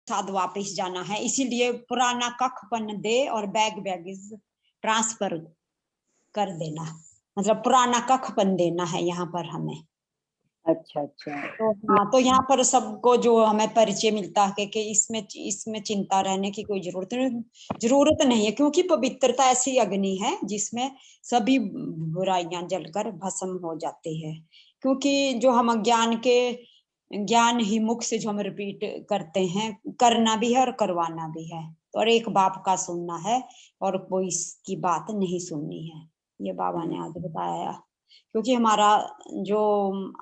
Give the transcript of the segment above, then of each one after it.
साथ वापस जाना है, इसीलिए पुराना कखपन दे और बैग बैगेज ट्रांसफर कर देना, मतलब पुराना कखपन देना है यहाँ पर हमें। अच्छा अच्छा। तो हाँ, तो यहाँ पर सबको जो हमें परिचय मिलता है कि इसमें चिंता रहने की कोई जरूरत नहीं है, क्योंकि पवित्रता ऐसी अग्नि है जिसमें सभी बुराइयां जलकर भस्म हो जाती है। क्योंकि जो हम ज्ञान ही मुख से जो हम रिपीट करते हैं, करना भी है और करवाना भी है, तो और एक बाप का सुनना है और कोई इसकी बात नहीं सुननी है, ये बाबा ने आज बताया। क्योंकि हमारा जो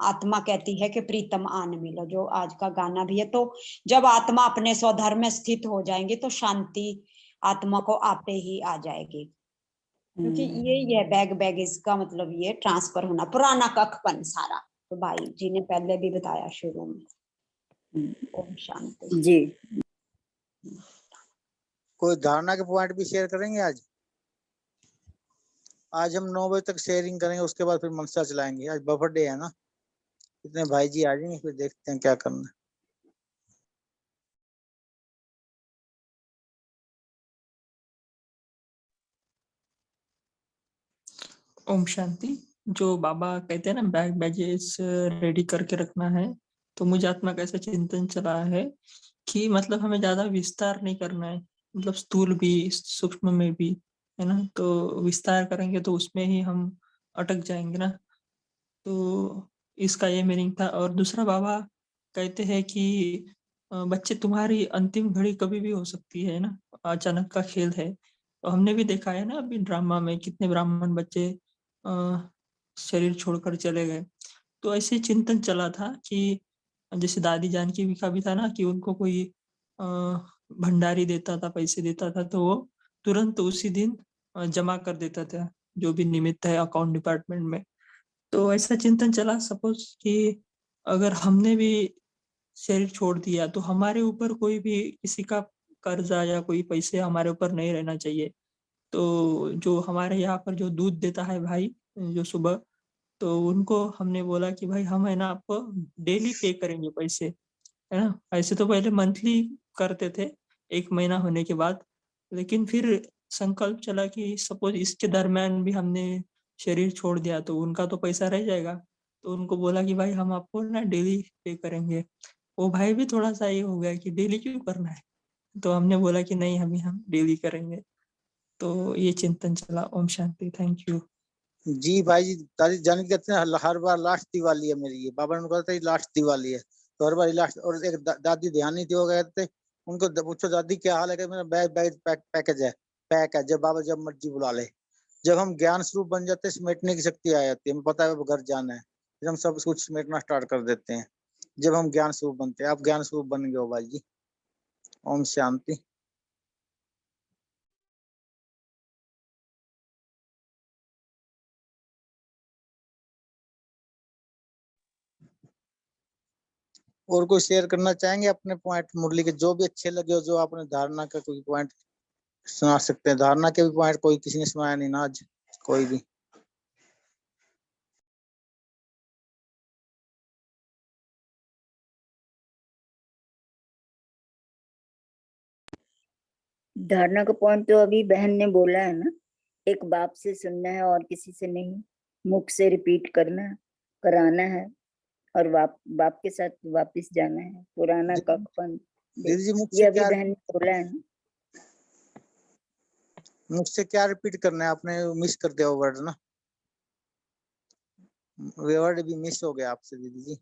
आत्मा कहती है कि प्रीतम आन मिलो, जो आज का गाना भी है, तो जब आत्मा अपने स्वधर्म में स्थित हो जाएंगे तो शांति आत्मा को आपे ही आ जाएगी। क्योंकि ये बैग बैगेज का मतलब ये ट्रांसफर होना, पुराना कखपन सारा, तो भाई जी ने पहले भी बताया शुरू में। ओम शांति जी। कोई धारणा के पॉइंट भी शेयर करेंगे आज? आज हम 9 बजे तक शेयरिंग करेंगे, उसके बाद फिर मनसा चलाएंगे। आज बफर डे है ना, इतने भाई जी आ जाएंगे, फिर देखते हैं क्या करना है। ओम शांति। जो बाबा कहते हैं ना बैग बैगेज रेडी करके रखना है, तो मुझे आत्मा का ऐसा चिंतन चला है कि मतलब हमें ज्यादा विस्तार नहीं करना है, मतलब स्थूल भी सूक्ष्म में भी, है ना। तो विस्तार करेंगे तो उसमें ही हम अटक जाएंगे ना। तो इसका ये मीनिंग था। और दूसरा बाबा कहते हैं कि बच्चे तुम्हारी अंतिम घड़ी कभी भी हो सकती है ना, अचानक का खेल है। तो हमने भी देखा है ना अभी ड्रामा में कितने ब्राह्मण बच्चे शरीर छोड़कर चले गए। तो ऐसे चिंतन चला था कि जैसे दादी जानकी का भी था ना कि उनको कोई भंडारी देता था, पैसे देता था, तो वो तुरंत उसी दिन जमा कर देता था जो भी निमित्त है अकाउंट डिपार्टमेंट में। तो ऐसा चिंतन चला, सपोज कि अगर हमने भी शरीर छोड़ दिया तो हमारे ऊपर कोई भी किसी का कर्जा या कोई पैसे हमारे ऊपर नहीं रहना चाहिए। तो जो हमारे यहाँ पर जो दूध देता है भाई जो सुबह, तो उनको हमने बोला कि भाई हम है ना आपको डेली पे करेंगे पैसे, है ना। ऐसे तो पहले मंथली करते थे 1 महीना होने के बाद, लेकिन फिर संकल्प चला कि सपोज इसके दरम्यान भी हमने शरीर छोड़ दिया तो उनका तो पैसा रह जाएगा। तो उनको बोला कि भाई हम आपको ना डेली पे करेंगे। वो भाई भी थोड़ा सा ये हो गया कि डेली क्यों करना है, तो हमने बोला कि नहीं अभी हम डेली करेंगे। तो ये चिंतन चला। ओम शांति। थैंक यू जी भाई जी, दादी जान के कहते हैं हर बार लास्ट दिवाली है मेरी, ये बाबा ने कहा था लास्ट दिवाली है, तो हर बार लास्ट। और एक दादी ध्यान नहीं थी, वो कहते उनको पूछो दादी क्या हाल है, कि मेरा बैग बैग पैकेज है, पैक है, जब बाबा जब मर्जी बुला ले। जब हम ज्ञान स्वरूप बन जाते हैं, समेटने की शक्ति आ जाती है, हमें पता है अब घर जाना है, फिर हम सब कुछ समेटना स्टार्ट कर देते हैं जब हम ज्ञान स्वरूप बनते हैं। आप ज्ञान स्वरूप बन गए हो भाई जी। ओम शांति। और कोई शेयर करना चाहेंगे अपने पॉइंट मुरली के, जो भी अच्छे लगे हो, जो आपने धारणा का कोई पॉइंट सुना सकते हैं। धारणा के भी पॉइंट कोई किसी ने सुनाया नहीं ना आज, कोई भी। धारणा का पॉइंट तो अभी बहन ने बोला है ना, एक बाप से सुनना है और किसी से नहीं, मुख से रिपीट करना कराना है और बाप के साथ वापस जाना है, पुराना कखपन। दीदी जी मुख ये से अभी क्या, बहन ने बोला है ना। मुख से क्या रिपीट करना है, आपने मिस कर दिया वो वर्ड ना, वो वर्ड भी मिस हो गया आपसे दीदी जी।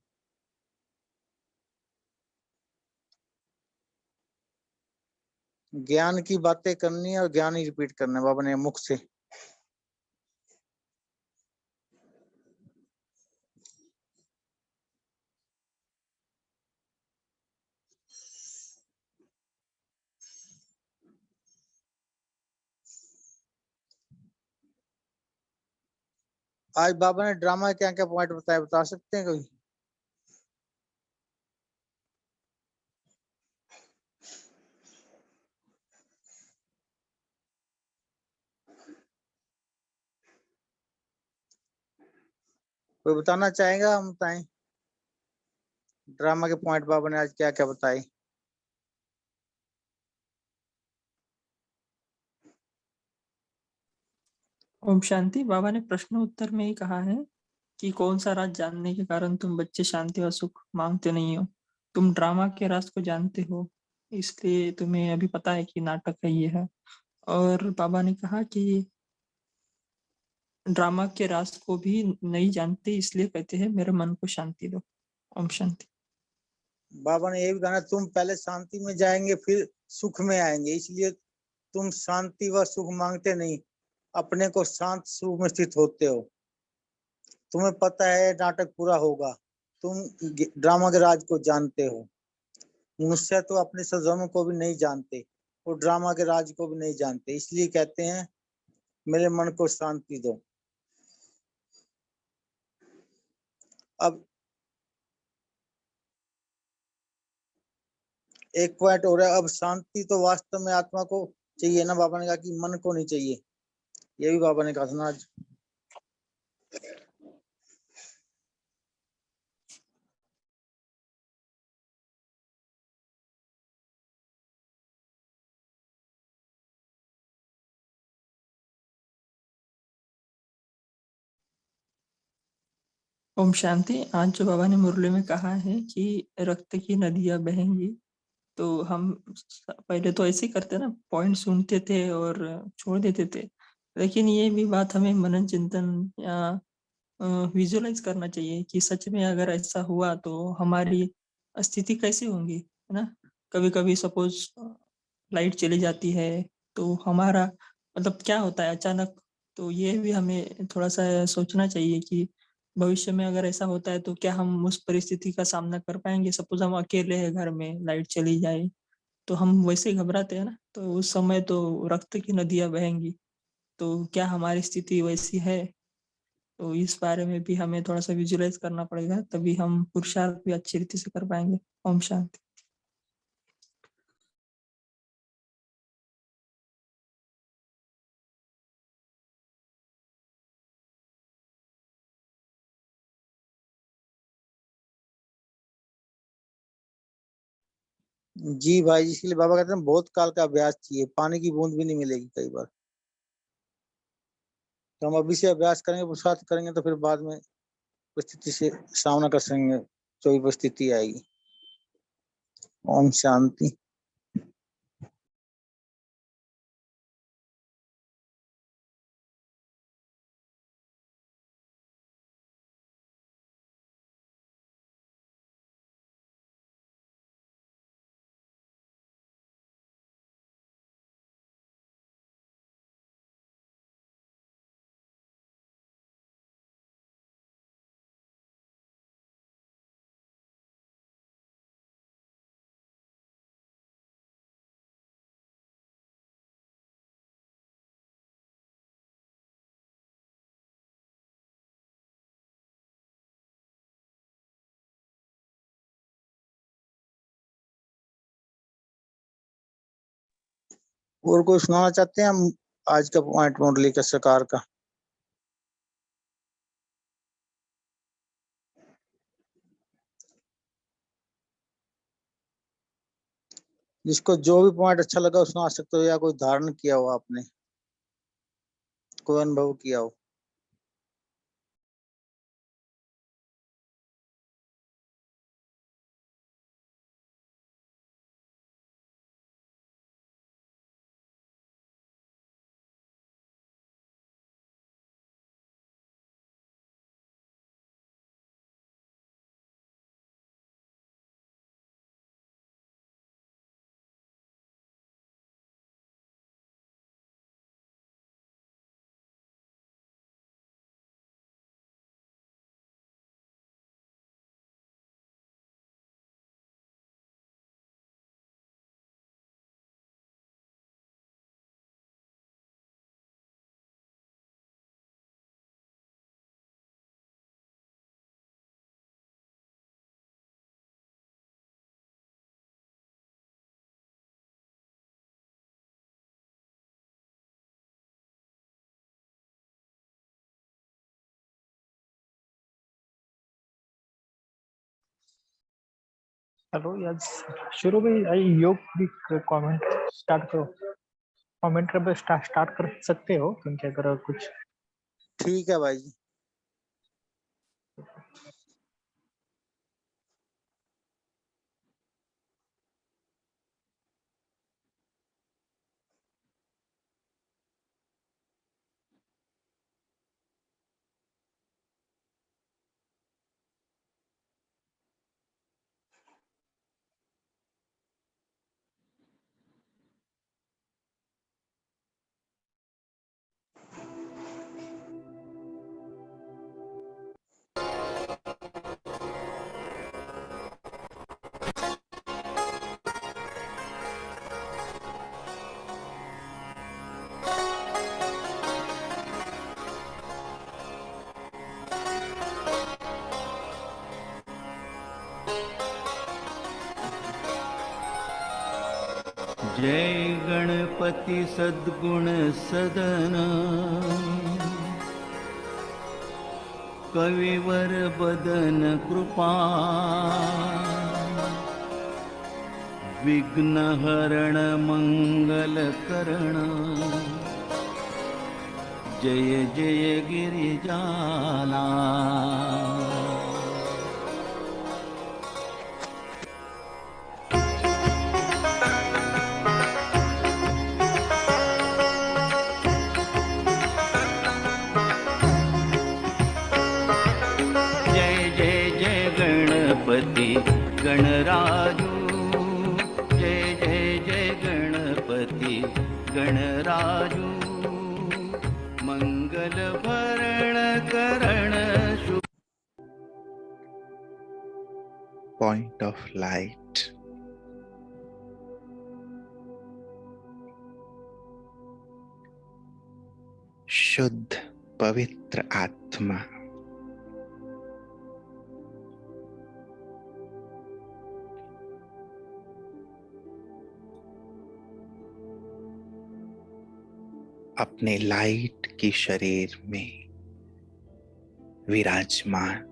ज्ञान की बातें करनी है और ज्ञान ही रिपीट करना है बाबा ने मुख से। आज बाबा ने ड्रामा क्या क्या पॉइंट बताया, बता सकते हैं कोई? कोई बताना चाहेगा? हम बताएं ड्रामा के पॉइंट बाबा ने आज क्या क्या बताए। ओम शांति। बाबा ने प्रश्न उत्तर में ही कहा है कि कौन सा राज जानने के कारण तुम बच्चे शांति और सुख मांगते नहीं हो। तुम ड्रामा के राज को जानते हो, इसलिए तुम्हें अभी पता है कि नाटक है ये है। और बाबा ने कहा कि ड्रामा के राज को भी नहीं जानते, इसलिए कहते हैं मेरे मन को शांति दो। ओम शांति। बाबा ने ये भी कहा तुम पहले शांति में जाएंगे फिर सुख में आएंगे, इसलिए तुम शांति व सुख मांगते नहीं, अपने को शांत सुख में स्थित होते हो। तुम्हें पता है नाटक पूरा होगा, तुम ड्रामा के राज को जानते हो। मुझसे तो अपने स्वजनों को भी नहीं जानते और ड्रामा के राज को भी नहीं जानते, इसलिए कहते हैं मेरे मन को शांति दो। अब एक पॉइंट हो रहा है, अब शांति तो वास्तव में आत्मा को चाहिए ना, बाबा ने कहा कि मन को नहीं चाहिए, ये भी बाबा ने कहा था ना आज। ओम शांति। आज जो बाबा ने मुरली में कहा है कि रक्त की नदियां बहेंगी, तो हम पहले तो ऐसे ही करते ना, पॉइंट सुनते थे और छोड़ देते थे, लेकिन ये भी बात हमें मनन चिंतन या विजुअलाइज करना चाहिए कि सच में अगर ऐसा हुआ तो हमारी स्थिति कैसी होंगी, है ना। कभी कभी सपोज लाइट चली जाती है तो हमारा मतलब क्या होता है अचानक, तो ये भी हमें थोड़ा सा सोचना चाहिए कि भविष्य में अगर ऐसा होता है तो क्या हम उस परिस्थिति का सामना कर पाएंगे। सपोज हम अकेले हैं घर में, लाइट चली जाए तो हम वैसे ही घबराते हैं ना, तो उस समय तो रक्त की नदियां बहेंगी, तो क्या हमारी स्थिति वैसी है। तो इस बारे में भी हमें थोड़ा सा विजुअलाइज करना पड़ेगा, तभी हम पुरुषार्थ भी अच्छी रीति से कर पाएंगे। ओम शांति। जी भाई, इसलिए बाबा कहते हैं बहुत काल का अभ्यास चाहिए, पानी की बूंद भी नहीं मिलेगी कई बार। तो हम अभी से अभ्यास करेंगे, पुरुषार्थ करेंगे तो फिर बाद में परिस्थिति से सामना कर सकेंगे, जो भी परिस्थिति आएगी। ओम शांति। और कोई सुनाना चाहते हैं हम आज का पॉइंट मुरली का सरकार का? जिसको जो भी पॉइंट अच्छा लगा उसने आ सकते हो, या कोई धारण किया हो आपने, कोई अनुभव किया हो। हेलो यस, शुरू में आई योग भी कमेंट स्टार्ट करो, कमेंट कर स्टार्ट कर सकते हो, क्योंकि अगर कुछ ठीक है भाई जी। जय गणपति सद्गुण सदन कविवर बदन कृपा विघ्न हरण मंगल करण जय जय गिरिजाला। गणपति गणराजू जय जय जय गणपति गणराजू मंगल भरण करण शुभ। Point of light. शुद्ध पवित्र आत्मा अपने लाइट की शरीर में विराजमान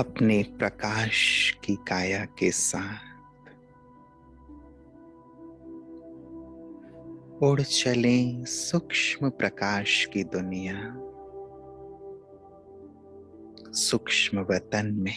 अपने प्रकाश की काया के साथ उड़ चले सूक्ष्म प्रकाश की दुनिया, सूक्ष्म वतन में।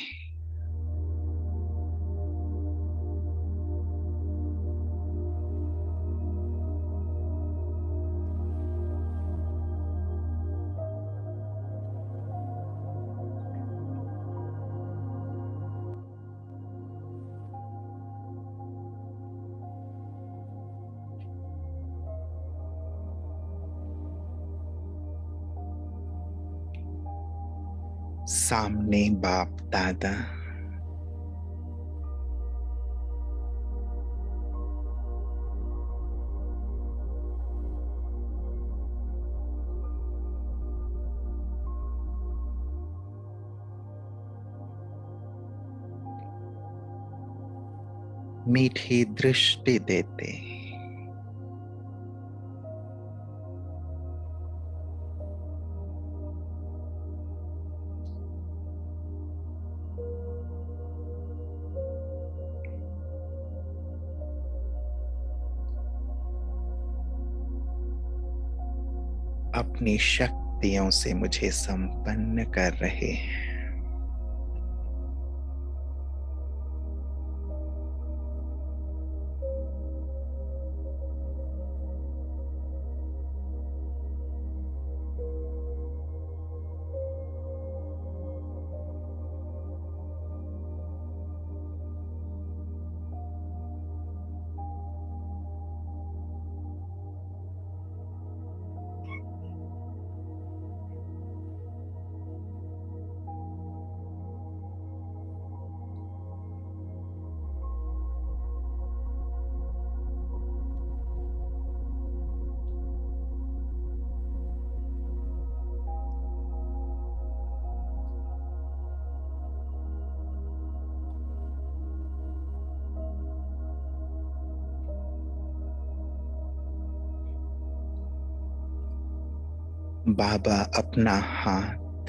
सामने बाप दादा, मीठी दृष्टि देते, अपनी शक्तियों से मुझे संपन्न कर रहे हैं। बाबा अपना हाथ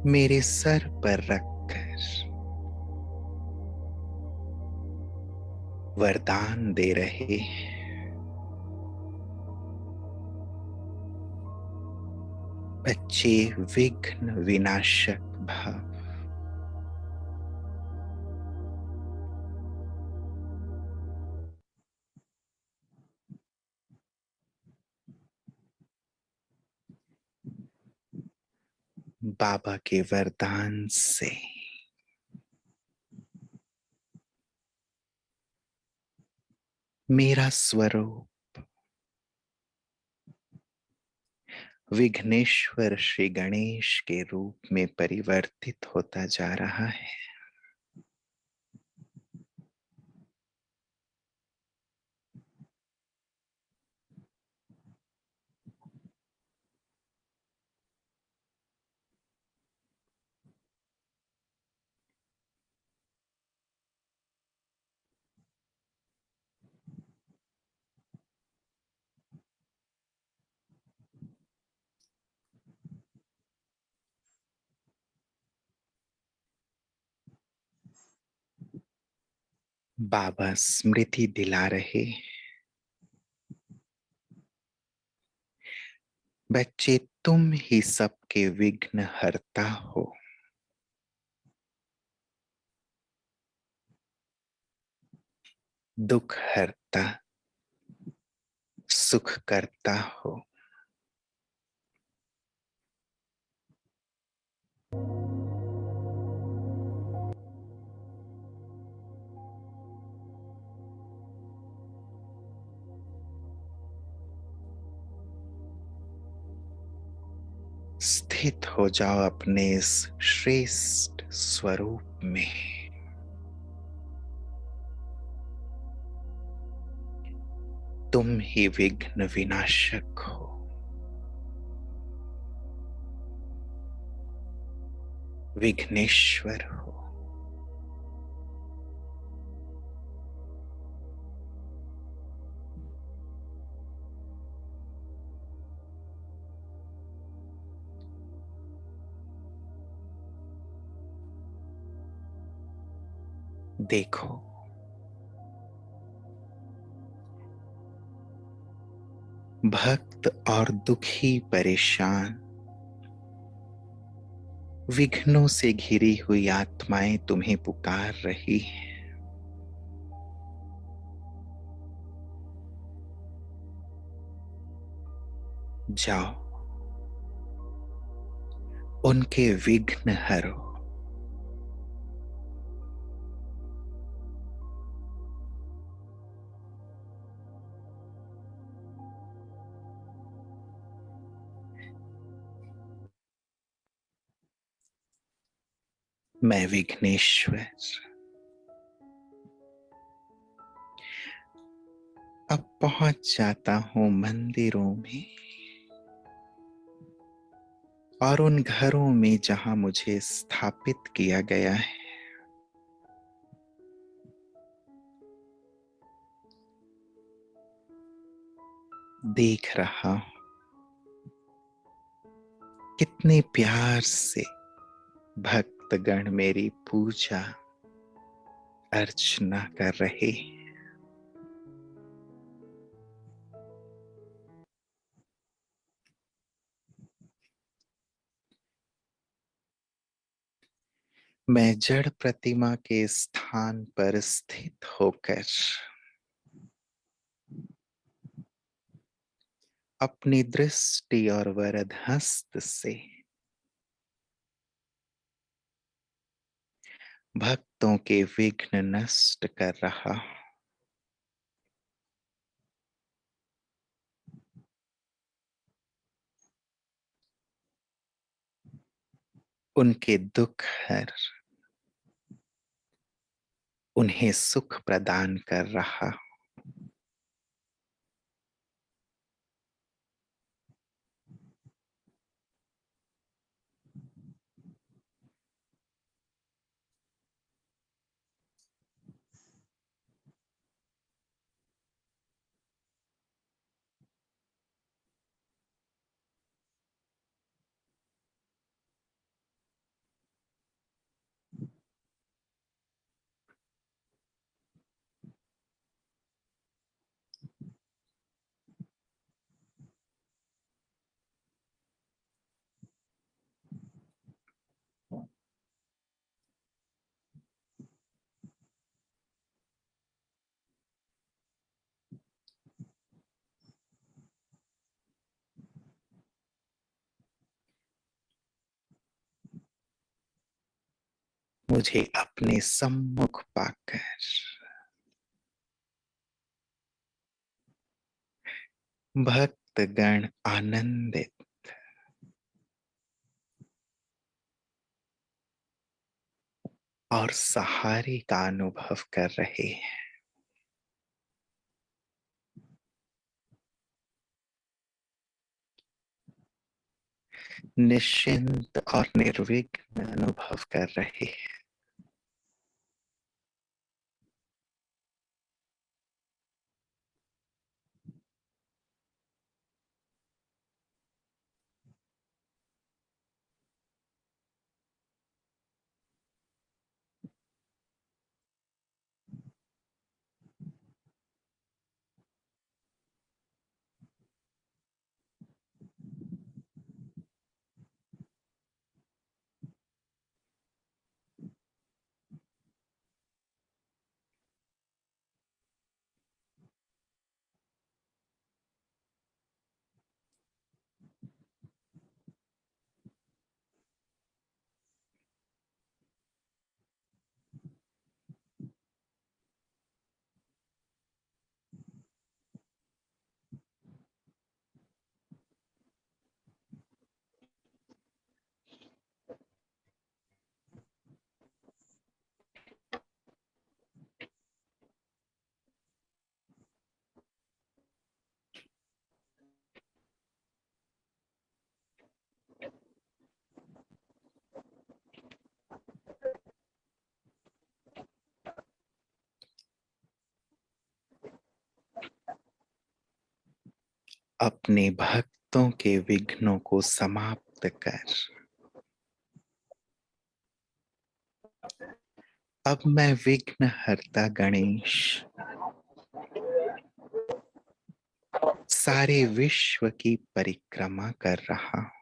मेरे सर पर रखकर वरदान दे रहे हैं। बच्चे विघ्न विनाशक भाव बाबा के वरदान से मेरा स्वरूप विघ्नेश्वर श्री गणेश के रूप में परिवर्तित होता जा रहा है। बाबा स्मृति दिला रहे, बच्चे तुम ही सबके विघ्न हरता हो। दुख हरता, सुख करता हो। स्थित हो जाओ अपने इस श्रेष्ठ स्वरूप में। तुम ही विघ्न विनाशक हो। विघ्नेश्वर हो। देखो, भक्त और दुखी परेशान विघ्नों से घिरी हुई आत्माएं तुम्हें पुकार रही हैं। जाओ, उनके विघ्न हरो। मैं विघ्नेश्वर अब पहुंच जाता हूं मंदिरों में और उन घरों में जहां मुझे स्थापित किया गया है। देख रहा हूं कितने प्यार से भक्तगण मेरी पूजा अर्चना कर रहे हैं। मैं जड़ प्रतिमा के स्थान पर स्थित होकर अपनी दृष्टि और वरद हस्त से भक्तों के विघ्न नष्ट कर रहा हूं। उनके दुख हर, उन्हें सुख प्रदान कर रहा हूं। मुझे अपने सम्मुख पाकर भक्तगण आनंदित और सहारे का अनुभव कर रहे हैं। निश्चिंत और निर्विघ्न अनुभव कर रहे हैं। अपने भक्तों के विघ्नों को समाप्त कर अब मैं विघ्नहर्ता गणेश सारे विश्व की परिक्रमा कर रहा हूं।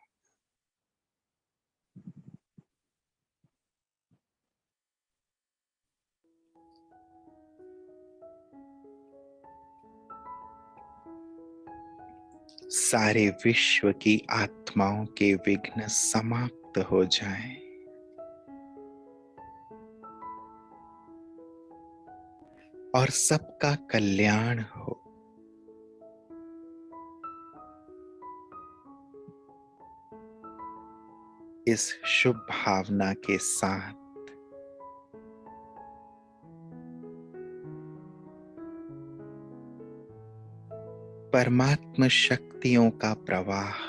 सारे विश्व की आत्माओं के विघ्न समाप्त हो जाएं और सबका कल्याण हो। इस शुभ भावना के साथ परमात्म शक्तियों का प्रवाह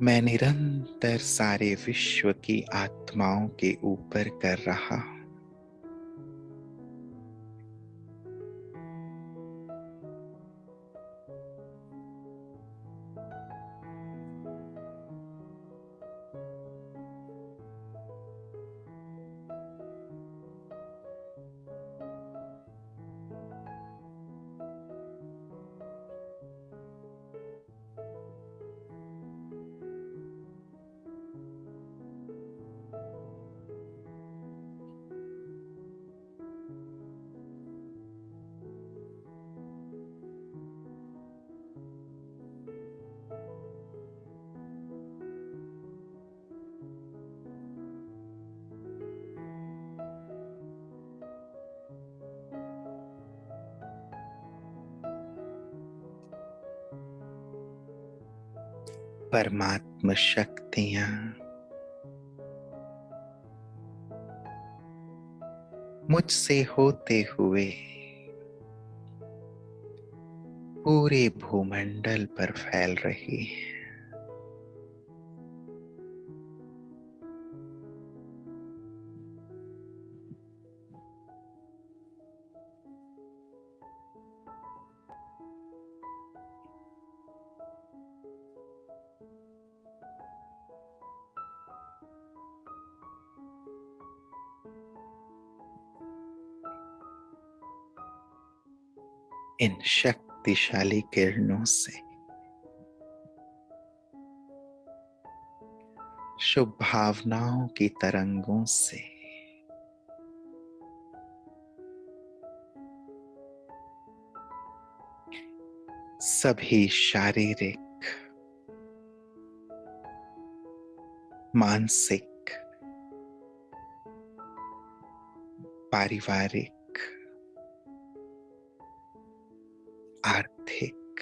मैं निरंतर सारे विश्व की आत्माओं के ऊपर कर रहा हूं। परमात्म शक्तियां मुझसे होते हुए पूरे भूमंडल पर फैल रही है। इन शक्तिशाली किरणों से शुभ भावनाओं की तरंगों से सभी शारीरिक, मानसिक, पारिवारिक, आर्थिक,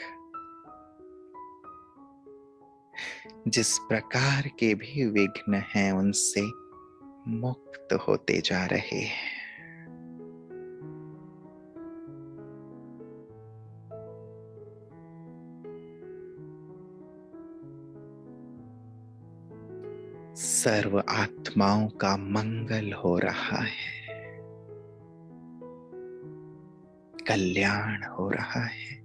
जिस प्रकार के भी विघ्न हैं उनसे मुक्त होते जा रहे हैं। सर्व आत्माओं का मंगल हो रहा है, कल्याण हो रहा है।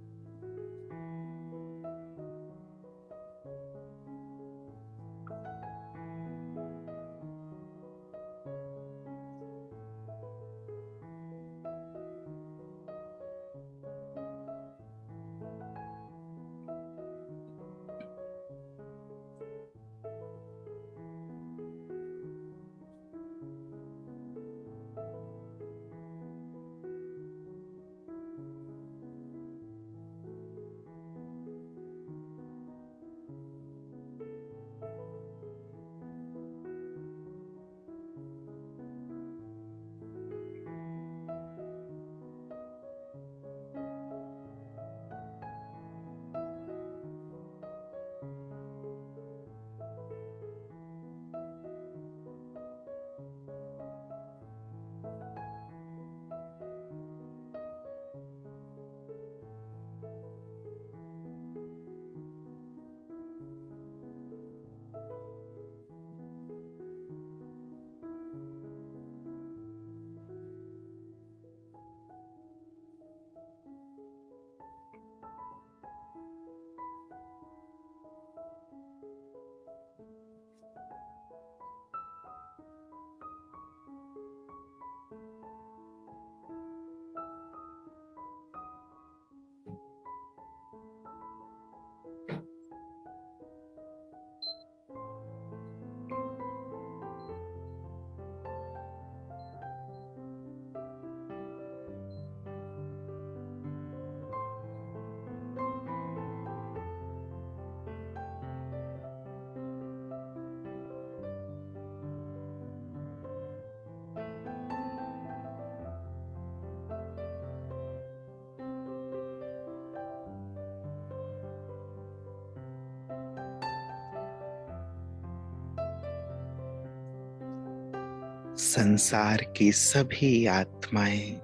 संसार की सभी आत्माएं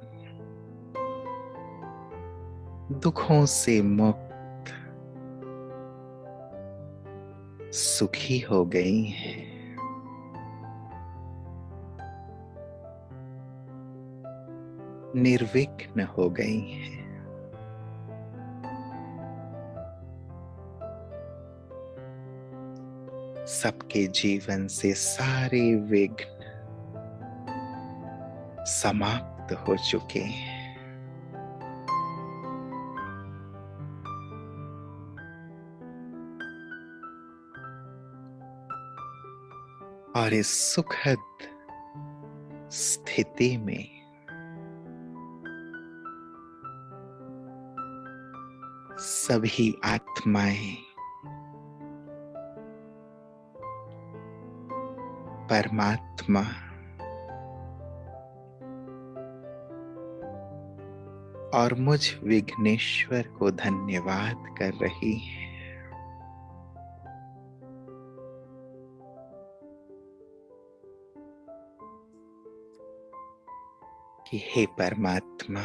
दुखों से मुक्त सुखी हो गई हैं। निर्विघ्न हो गई हैं। सबके जीवन से सारे विघ्न समाप्त हो चुके हैं। और इस सुखद स्थिति में सभी आत्माएं परमात्मा और मुझ विघ्नेश्वर को धन्यवाद कर रही है। कि हे परमात्मा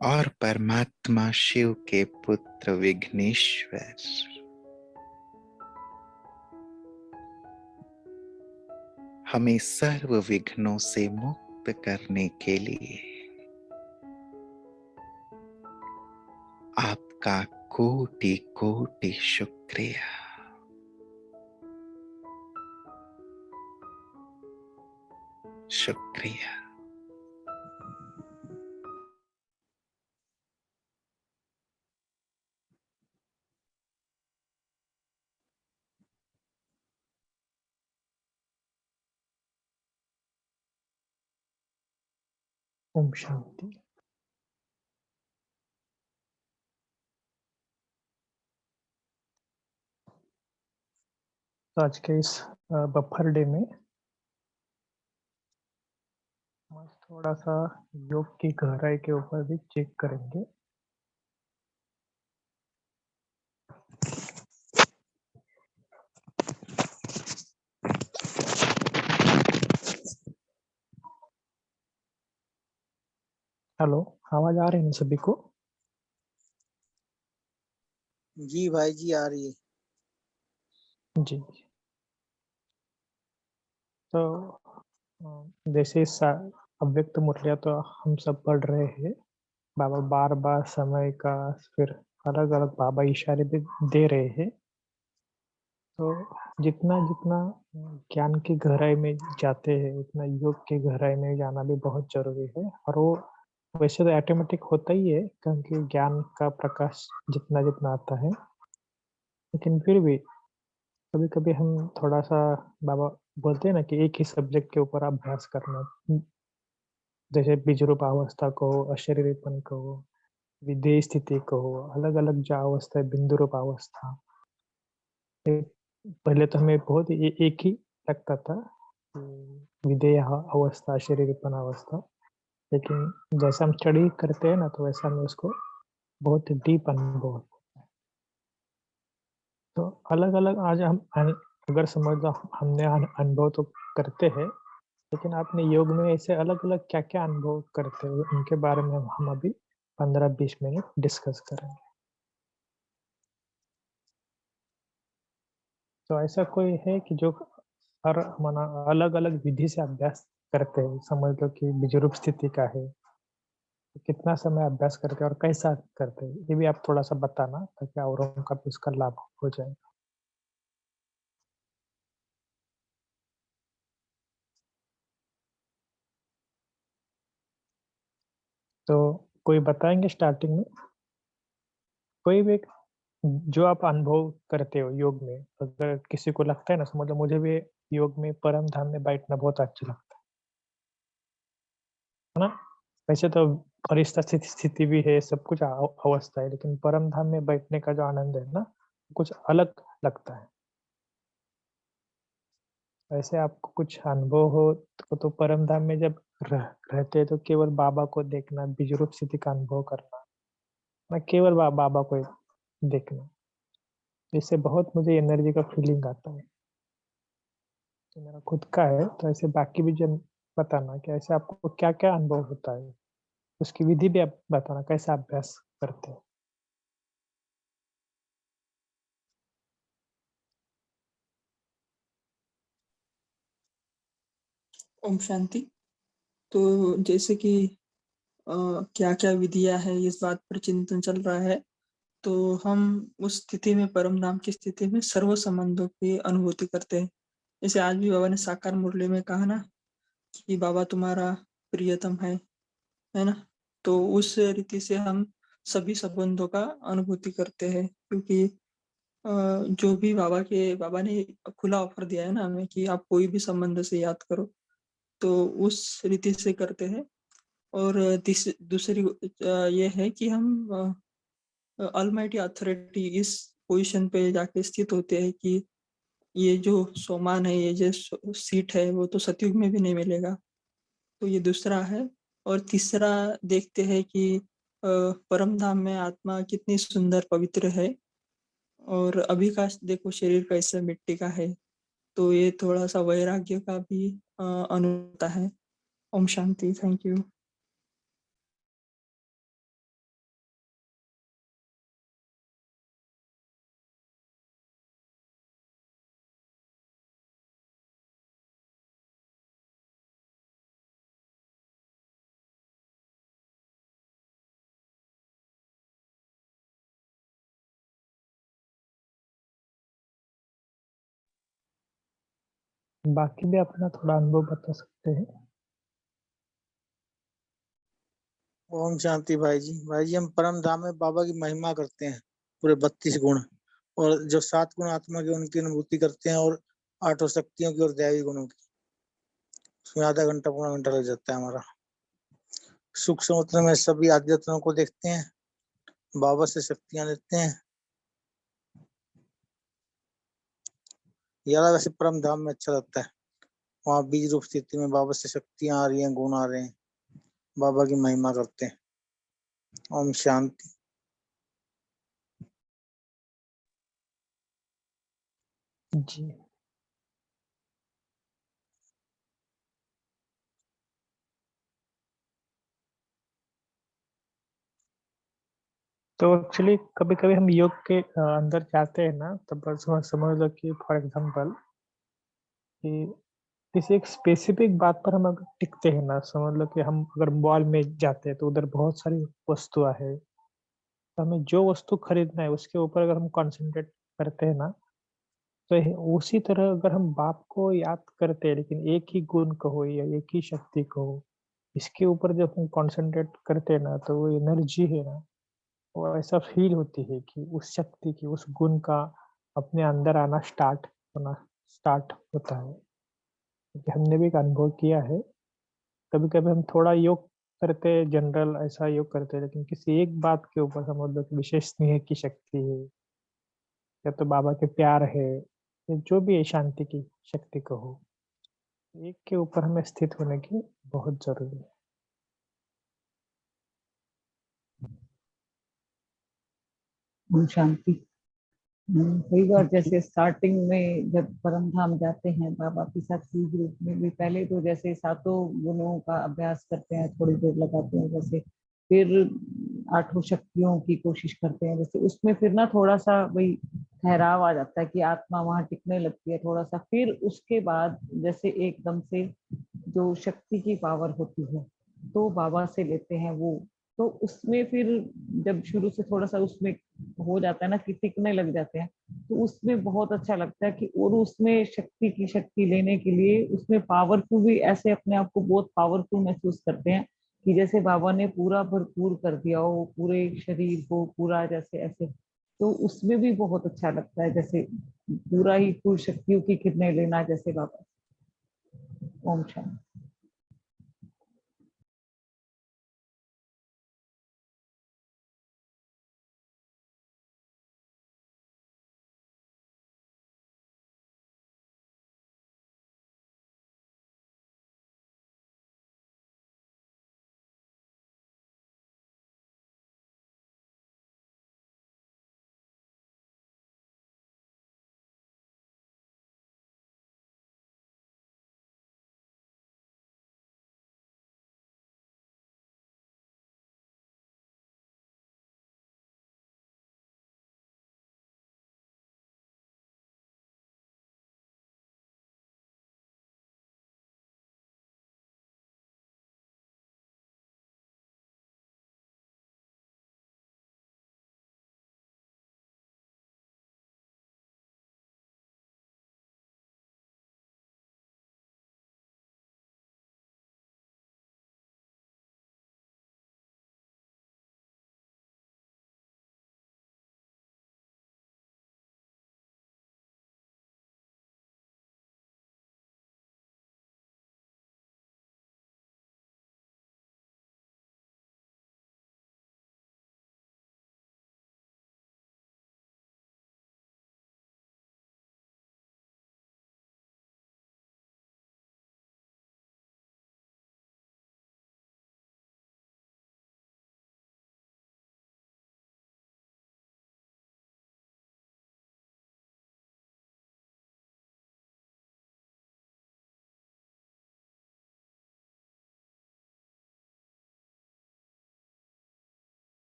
और परमात्मा शिव के पुत्र विघ्नेश्वर, हमें सर्व विघ्नों से मुक्त करने के लिए आपका कोटि कोटि शुक्रिया। शुक्रिया। ओम शांति। तो आज के इस बफर डे में हम थोड़ा सा योग की गहराई के ऊपर भी चेक करेंगे। हेलो, आवाज आ रही है सभी को? जी भाई जी आ रही है। जी। तो जैसे अव्यक्त मुरलिया तो हम सब पढ़ रहे हैं, बाबा बार बार समय का फिर अलग अलग बाबा इशारे भी दे रहे हैं। तो जितना जितना ज्ञान की गहराई में जाते हैं उतना योग की गहराई में जाना भी बहुत जरूरी है। और वो वैसे तो ऑटोमेटिक होता ही है क्योंकि ज्ञान का प्रकाश जितना जितना आता है, लेकिन फिर भी कभी कभी हम थोड़ा सा, बाबा बोलते हैं ना कि एक ही सब्जेक्ट के ऊपर अभ्यास करना, जैसे बीजरूप अवस्था को, अशरीरपन को, विधेय स्थिति को, अलग अलग जो अवस्था है, बिंदु रूप अवस्था। पहले तो हमें बहुत एक ही लगता था, विधेय अवस्था, शरीरपन अवस्था, लेकिन जैसा हम स्टडी करते हैं ना तो वैसा हमें उसको बहुत डीप अनुभव होता है। तो अलग अलग आज हम अगर समझ लो हमने अनुभव तो करते हैं, लेकिन आपने योग में ऐसे अलग अलग क्या क्या अनुभव करते हो उनके बारे में हम अभी 15-20 मिनट डिस्कस करेंगे। तो ऐसा कोई है कि जो हर मना अलग अलग विधि से अभ्यास करते हैं, समझ लो कि बीजरूप स्थिति का है, तो कितना समय अभ्यास करते हैं और कैसा करते हैं, ये भी आप थोड़ा सा बताना ताकि औरों का भी उसका लाभ हो जाए। तो कोई बताएंगे स्टार्टिंग में? कोई भी जो आप अनुभव करते हो योग में, अगर किसी को लगता है ना, समझ लो मुझे भी योग में परम धाम में बैठना बहुत अच्छा लगता है ना। वैसे तो फरिश्ता स्थिति भी है, सब कुछ अवस्था है, लेकिन परम धाम में बैठने का जो आनंद है ना, कुछ अलग लगता है। वैसे आपको कुछ अनुभव हो तो परम धाम में जब रहते हैं तो केवल बाबा को देखना, बीजरूप स्थिति का अनुभव करना, ना केवल बाबा को देखना, इससे बहुत मुझे एनर्जी का फीलिंग आता है। तो मेरा खुद का है, तो ऐसे बाकी भी जन बताना कि ऐसे आपको क्या क्या अनुभव होता है, उसकी विधि भी आप बताना कैसे अभ्यास करते हैं। ओम शांति। तो जैसे कि क्या क्या विधियां है, इस बात पर चिंतन चल रहा है। तो हम उस स्थिति में, परम धाम की स्थिति में सर्व संबंधों की अनुभूति करते हैं। जैसे आज भी बाबा ने साकार मुरली में कहा ना कि बाबा तुम्हारा प्रियतम है ना। तो उस रीति से हम सभी संबंधों का अनुभूति करते हैं, क्योंकि जो भी बाबा ने खुला ऑफर दिया है ना हमें कि आप कोई भी संबंध से याद करो, तो उस रीति से करते हैं। और दूसरी ये है कि हम ऑलमाइटी अथॉरिटी इस पोजीशन पे जाके स्थित होते हैं कि ये जो सोमान है, ये जो सीट है, वो तो सतयुग में भी नहीं मिलेगा। तो ये दूसरा है। और तीसरा देखते हैं कि परम धाम में आत्मा कितनी सुंदर पवित्र है, और अभी का देखो शरीर कैसे मिट्टी का है। तो ये थोड़ा सा वैराग्य का भी अनुभव है। ओम शांति। Thank you. बाकी भी अपना थोड़ा अनुभव बता सकते हैं। ओम शांति भाई जी। भाई जी हम परम धाम में बाबा की महिमा करते हैं, पूरे 32 गुण, और जो 7 गुण आत्मा की उनकी अनुभूति करते हैं, और 8 शक्तियों की और दैवी गुणों की। उसमें आधा घंटा पौना घंटा लग जाता है हमारा। सूक्ष्म उतने में सभी आध्यात्मों को देखते हैं, बाबा से शक्तियां लेते हैं। यार वैसे परम धाम में अच्छा लगता है, वहाँ बीज रूप स्थिति में बाबा से शक्तियां आ रही हैं, गुण आ रहे हैं, बाबा की महिमा करते हैं। ओम शांति। जी। तो एक्चुअली कभी कभी हम योग के अंदर जाते हैं ना, तब बस समझ लो कि फॉर एग्जांपल कि किसी एक स्पेसिफिक बात पर हम अगर टिकते हैं ना, समझ लो कि हम अगर मॉल में जाते हैं तो उधर बहुत सारी वस्तुएं है, तो हमें जो वस्तु खरीदना है उसके ऊपर अगर हम कंसंट्रेट करते हैं ना, तो उसी तरह अगर हम बाप को याद करते हैं लेकिन एक ही गुण कहो या एक ही शक्ति कहो, इसके ऊपर जब हम कंसंट्रेट करते हैं ना, तो वो एनर्जी है ना, वो ऐसा फील होती है कि उस शक्ति की, उस गुण का अपने अंदर आना स्टार्ट होता है। क्योंकि हमने भी एक अनुभव किया है, कभी-कभी हम थोड़ा योग करते हैं, जनरल ऐसा योग करते हैं, लेकिन किसी एक बात के ऊपर समझ लो कि विशेष स्नेह की शक्ति है, या तो बाबा के प्यार है, या जो भी है शांति की शक्ति कहो, एक के ऊपर हमें स्थित होने की बहुत ज़रूरी है। ओम शांति। कई बार जैसे स्टार्टिंग में जब परम धाम जाते हैं बाबा के साथ सीध रूप में भी, पहले तो जैसे 7 गुणों का अभ्यास करते हैं, थोड़ी देर लगाते हैं, जैसे फिर 8 शक्तियों की कोशिश करते हैं, जैसे उसमें फिर ना थोड़ा सा वही ठहराव आ जाता है कि आत्मा वहां टिकने लगती है थोड़ा सा। फिर उसके बाद जैसे एकदम से जो शक्ति की पावर होती है तो बाबा से लेते हैं वो, तो उसमें फिर जब शुरू से थोड़ा सा उसमें हो जाता है ना कि टिकने लग जाते हैं, तो उसमें बहुत अच्छा लगता है कि और उसमें शक्ति की शक्ति लेने के लिए उसमें पावरफुल भी, ऐसे अपने आप को बहुत पावरफुल महसूस करते हैं कि जैसे बाबा ने पूरा भरपूर कर दिया हो पूरे शरीर को पूरा, जैसे ऐसे। तो उसमें भी बहुत अच्छा लगता है, जैसे पूरा ही फुल शक्तियों की किरणें लेना जैसे बाबा। ओम शांति।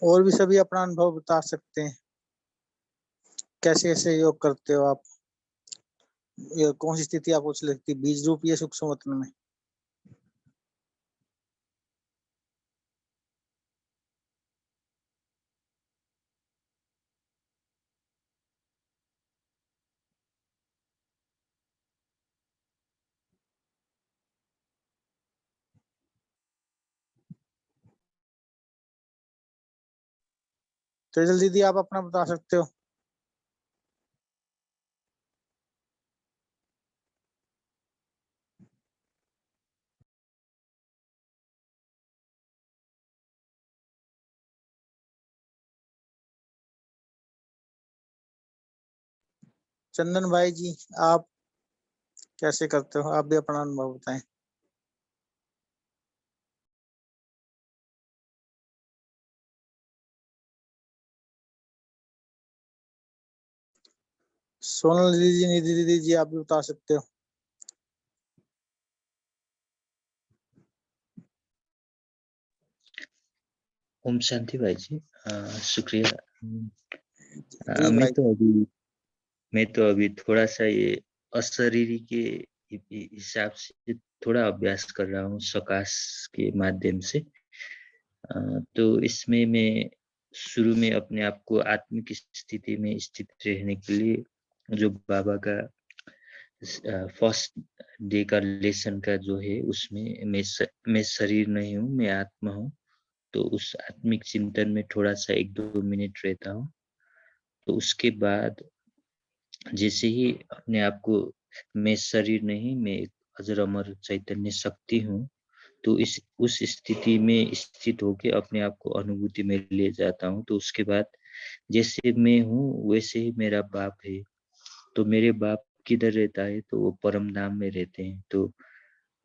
और भी सभी अपना अनुभव बता सकते हैं, कैसे कैसे योग करते हो आप, ये कौन सी स्थिति आपको अच्छी लगती है, बीज रूप या सूक्ष्म वतन में? तेजल दीदी आप अपना बता सकते हो। चंदन भाई जी आप कैसे करते हो, आप भी अपना अनुभव बताएं। सोनल दीदी, निधि दीदी जी आप भी बता सकते हो। ओम शांति भाई जी, शुक्रिया। जी भाई। मैं तो अभी थोड़ा सा ये अशरीरी के हिसाब से थोड़ा अभ्यास कर रहा हूँ सकाश के माध्यम से। तो इसमें मैं शुरू में अपने आप को आत्मिक स्थिति में स्थित रहने के लिए जो बाबा का फर्स्ट डे का लेसन का जो है उसमें मैं शरीर नहीं हूँ, मैं आत्मा हूँ। तो उस आत्मिक चिंतन में थोड़ा सा 1-2 मिनट रहता हूँ। तो उसके बाद जैसे ही अपने आप को मैं शरीर नहीं, मैं एक अजर अमर चैतन्य शक्ति हूँ, तो उस स्थिति में स्थित होके अपने आप को अनुभूति में ले जाता हूँ। तो उसके बाद जैसे मैं हूँ वैसे ही मेरा बाप है। तो मेरे बाप किधर रहता है, तो वो परम धाम में रहते हैं। तो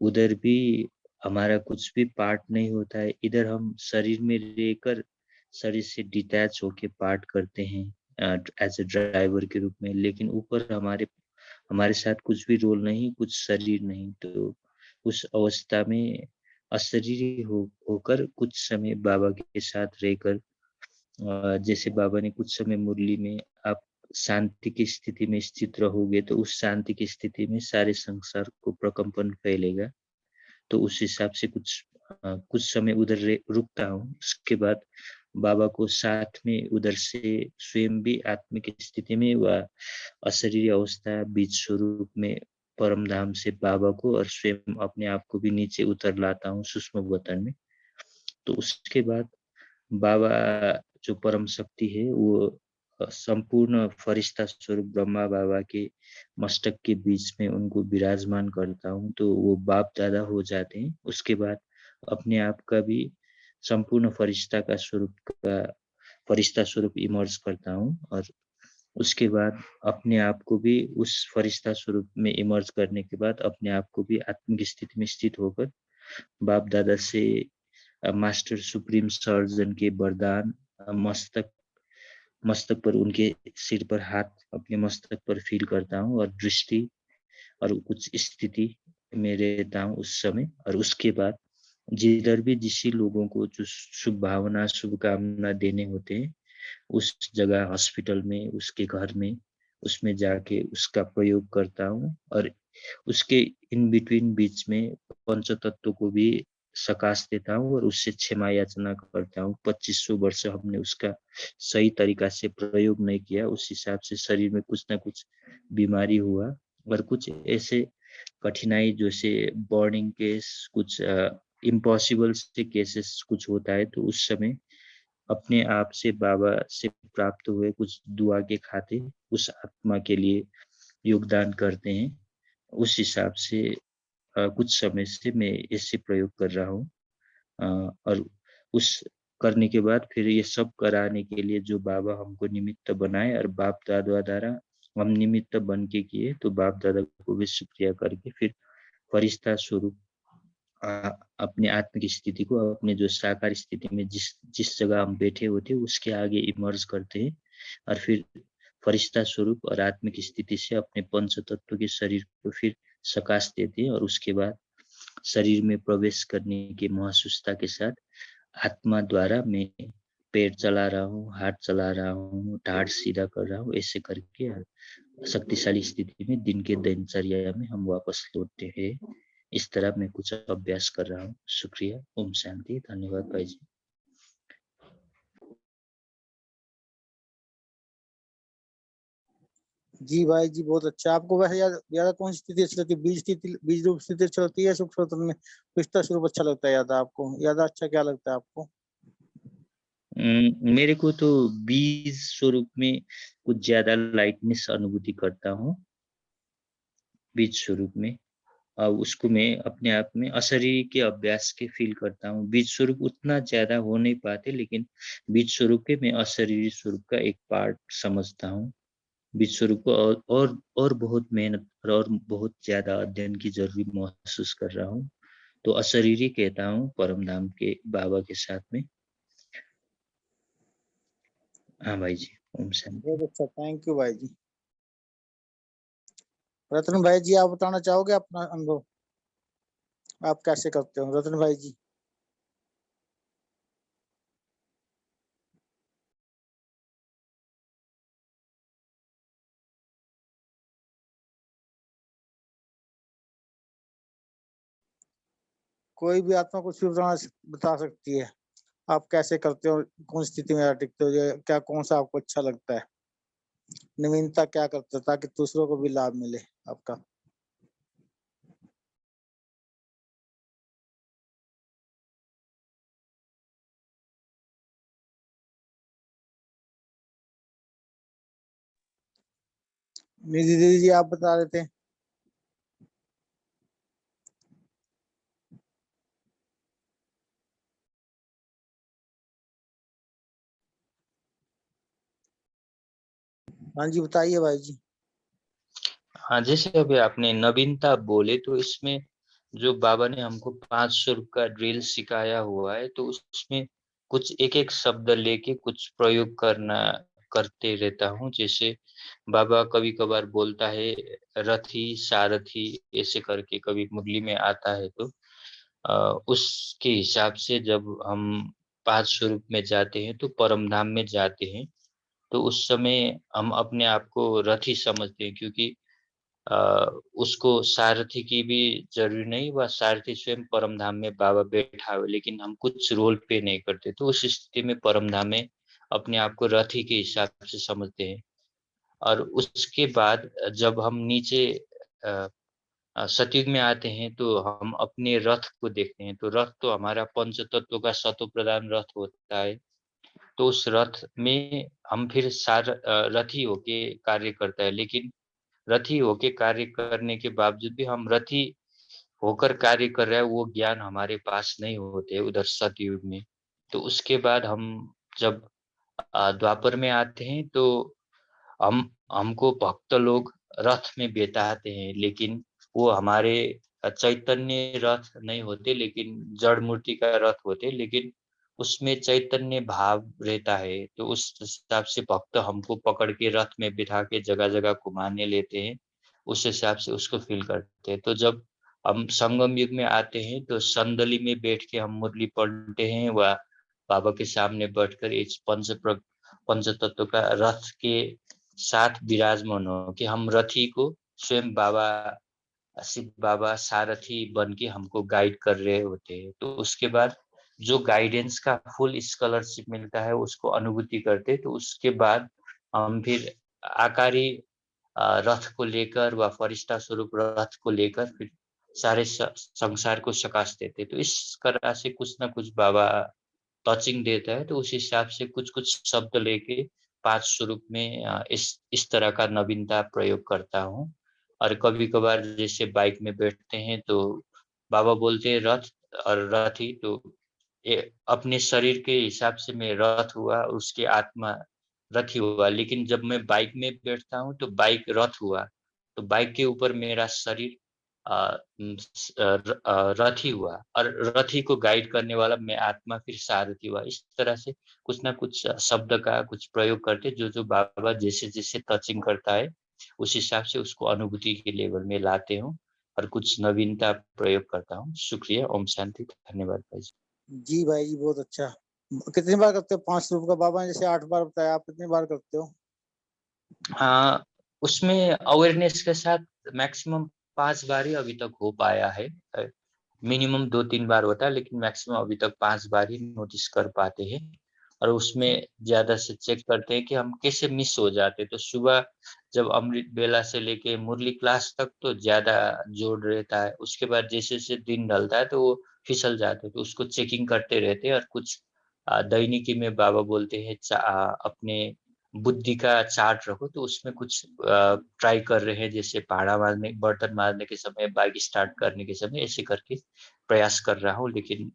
उधर भी हमारा कुछ भी पार्ट नहीं होता है। इधर हम शरीर में रहकर शरीर से डिटैच होके पार्ट करते हैं एज ए ड्राइवर के रूप में, लेकिन ऊपर हमारे साथ कुछ भी रोल नहीं, कुछ शरीर नहीं। तो उस अवस्था में अशरीरी होकर कुछ समय बाबा के साथ रहकर जैसे बाबा ने कुछ समय मुरली में आप शांति की स्थिति में स्थित रहोगे तो उस शांति की स्थिति में सारे संसार को प्रकंपन फैलेगा। तो उस हिसाब से कुछ समय उधर रुकता हूँ। उसके बाद बाबा को साथ में उधर से स्वयं भी आत्मिक स्थिति में व अशरीरी अवस्था बीज स्वरूप में परम धाम से बाबा को और स्वयं अपने आप को भी नीचे उतर लाता हूँ सूक्ष्म वतन में। तो उसके बाद बाबा जो परम शक्ति है वो संपूर्ण फरिश्ता स्वरूप ब्रह्मा बाबा के मस्तक के बीच में उनको विराजमान करता हूँ। तो वो बाप दादा हो जाते हैं। उसके बाद अपने आप का भी संपूर्ण फरिश्ता स्वरूप इमर्ज करता हूँ और उसके बाद अपने आप को भी उस फरिश्ता स्वरूप में इमर्ज करने के बाद अपने आप को भी आत्मिक स्थिति में स्थित होकर बाप दादा से मास्टर सुप्रीम सर्जन के वरदान मस्तक पर उनके सिर पर हाथ अपने मस्तक पर फील करता हूँ और दृष्टि और कुछ स्थिति में रहता हूँ उस समय। और उसके बाद जिधर भी जिस लोगों को जो शुभ भावना शुभकामना देने होते हैं उस जगह हॉस्पिटल में उसके घर में उसमें जाके उसका प्रयोग करता हूँ। और उसके इन बिटवीन बीच में पंच तत्व को भी सकाश देता हूँ और उससे क्षमा याचना करता हूँ। 2500 वर्ष हमने उसका सही तरीका से प्रयोग नहीं किया, उस हिसाब से शरीर में कुछ ना कुछ बीमारी हुआ और कुछ ऐसे कठिनाई जैसे बर्निंग केस, कुछ इम्पॉसिबल से केसेस कुछ होता है। तो उस समय अपने आप से बाबा से प्राप्त हुए कुछ दुआ के खाते उस आत्मा के लिए योगदान करते हैं। उस हिसाब से कुछ समय से मैं ऐसे प्रयोग कर रहा हूँ। और उस करने के बाद फिर ये सब कराने के लिए जो बाबा हमको निमित्त बनाए और बाप दादा द्वारा हम निमित्त बन के किए, तो बाप दादा को भी शुक्रिया करके फिर फरिश्ता स्वरूप अपने आत्म की स्थिति को अपने जो साकार स्थिति में जिस जगह हम बैठे होते उसके आगे इमर्ज करते हैं और फिर फरिश्ता स्वरूप और आत्मिक स्थिति से अपने पंच तत्व के शरीर को फिर सकाश देते हैं और उसके बाद शरीर में प्रवेश करने की महसूसता के साथ आत्मा द्वारा मैं पैर चला रहा हूँ, हाथ चला रहा हूँ, ठाठ सीधा कर रहा हूँ, ऐसे करके शक्तिशाली स्थिति में दिन के दिनचर्या में हम वापस लौटते हैं। इस तरह मैं कुछ अभ्यास कर रहा हूँ। शुक्रिया। ओम शांति। धन्यवाद भाई जी। जी भाई जी, बहुत अच्छा। आपको वैसे ज्यादा कौन सी स्थिति अच्छी लगती है? बीज स्थिति, बीज रूप स्थिति अच्छी लगती है, सूक्ष्म स्वरूप में विस्तार स्वरूप अच्छा लगता है? ज्यादा आपको ज्यादा अच्छा क्या लगता है आपको? मेरे को तो बीज स्वरूप में कुछ ज्यादा लाइटनेस अनुभूति करता हूँ। बीज स्वरूप में उसको मैं अपने आप में अशरीरी के अभ्यास के फील करता हूँ। बीज स्वरूप उतना ज्यादा हो नहीं पाते, लेकिन बीज स्वरूप के मैं अशरीरी स्वरूप का एक पार्ट समझता हूँ। बीज स्वरूप को और बहुत मेहनत और बहुत ज्यादा अध्ययन की जरूरी महसूस कर रहा हूँ। तो अशरीरी कहता हूँ परम धाम के बाबा के साथ में। हाँ भाई जी। ओम शांति। बहुत अच्छा, थैंक यू भाई जी। रतन भाई जी, आप बताना चाहोगे अपना अनुभव, आप कैसे करते हो रतन भाई जी? कोई भी आत्मा कुछ भी बता सकती है। आप कैसे करते हो, कौन स्थिति में टिकते हो, क्या कौन सा आपको अच्छा लगता है, नवीनता क्या करते हो ताकि दूसरों को भी लाभ मिले आपका? निधि दीदी जी, आप बता रहे थे। हाँ जी, बताइए भाई जी। हाँ, जैसे अभी आपने नवीनता बोले, तो इसमें जो बाबा ने हमको 500 का ड्रिल सिखाया हुआ है, तो उसमें कुछ एक एक शब्द लेके कुछ प्रयोग करते रहता हूँ। जैसे बाबा कभी कभार बोलता है रथी सारथी, ऐसे करके कभी मुरली में आता है। तो उसके हिसाब से जब हम 5 स्वरूप में जाते हैं तो परम धाम में जाते हैं, तो उस समय हम अपने आप को रथी समझते हैं, क्योंकि उसको सारथी की भी जरूरी नहीं, वह सारथी स्वयं परम धाम में बाबा बैठा हुआ, लेकिन हम कुछ रोल प्ले नहीं करते। तो उस स्थिति में परम धाम में अपने आप को रथी के हिसाब से समझते हैं। और उसके बाद जब हम नीचे सतयुग में आते हैं, तो हम अपने रथ को देखते हैं। तो रथ तो हमारा पंच तत्व का सतो प्रधान रथ होता है। तो उस रथ में हम फिर रथी होके कार्य करता है, लेकिन रथी होके कार्य करने के बावजूद भी हम रथी होकर कार्य कर रहे हैं, वो ज्ञान हमारे पास नहीं होते उधर सतयुग में। तो उसके बाद हम जब द्वापर में आते हैं, तो हमको भक्त लोग रथ में बिठाते हैं, लेकिन वो हमारे चैतन्य रथ नहीं होते, लेकिन जड़ मूर्ति का रथ होते, लेकिन उसमें चैतन्य भाव रहता है। तो उस हिसाब से भक्त हमको पकड़ के रथ में बिठा के जगह जगह घुमाने लेते हैं, उस हिसाब से उसको फील करते हैं। तो जब हम संगम युग में आते हैं, तो संदली में बैठ के हम मुरली पढ़ते हैं, व बाबा के सामने बैठकर इस पंच तत्व का रथ के साथ विराजमान हो कि हम रथी को स्वयं बाबा शिव बाबा सारथी बन के हमको गाइड कर रहे होते हैं। तो उसके बाद जो गाइडेंस का फुल स्कॉलरशिप मिलता है, उसको अनुभूति करते। तो उसके बाद हम फिर आकारी रथ को लेकर व फरिश्ता स्वरूप रथ को लेकर फिर सारे संसार को सकाश देते। तो इस तरह से कुछ ना कुछ बाबा टचिंग देता है। तो उस हिसाब से कुछ कुछ शब्द लेके 5 स्वरूप में इस तरह का नवीनता प्रयोग करता हूँ। और कभी कभार जैसे बाइक में बैठते हैं, तो बाबा बोलते हैं रथ और रथी, तो अपने शरीर के हिसाब से मैं रथ हुआ, उसके आत्मा रथी हुआ। लेकिन जब मैं बाइक में बैठता हूँ, तो बाइक रथ हुआ, तो बाइक के ऊपर मेरा शरीर रथी हुआ, और रथी को गाइड करने वाला मैं आत्मा फिर सारथी हुआ। इस तरह से कुछ ना कुछ शब्द का कुछ प्रयोग करते, जो जो बाबा जैसे जैसे टचिंग करता है, उस हिसाब से उसको अनुभूति के लेवल में लाते हूँ और कुछ नवीनता प्रयोग करता हूँ। शुक्रिया। ओम शांति। धन्यवाद भाई। जी भाई जी, बहुत अच्छा। कितनी बार करते हो 5 रूप का? बाबा ने जैसे 8 बार बताया, आप कितनी बार करते हो? हाँ, उसमें अवेयरनेस के साथ मैक्सिमम 5 बार ही अभी तक हो पाया है। मिनिमम 2-3 बार होता है, लेकिन मैक्सिमम अभी तक 5 बार ही नोटिस कर पाते हैं। और उसमें ज्यादा से चेक करते हैं कि हम कैसे मिस हो जाते। तो सुबह जब अमृत बेला से लेके मुरली क्लास तक तो ज्यादा जोर रहता है, उसके बाद जैसे जैसे दिन ढलता है तो वो फिसल जाते हैं, तो उसको चेकिंग करते रहते हैं। और कुछ दैनिकी में बाबा बोलते हैं अपने बुद्धि का चार्ट रखो, तो उसमें कुछ ट्राई कर रहे हैं, जैसे पहाड़ा मारने, बर्तन मारने के समय, बाइक स्टार्ट करने के समय, ऐसे करके प्रयास कर रहा हूँ, लेकिन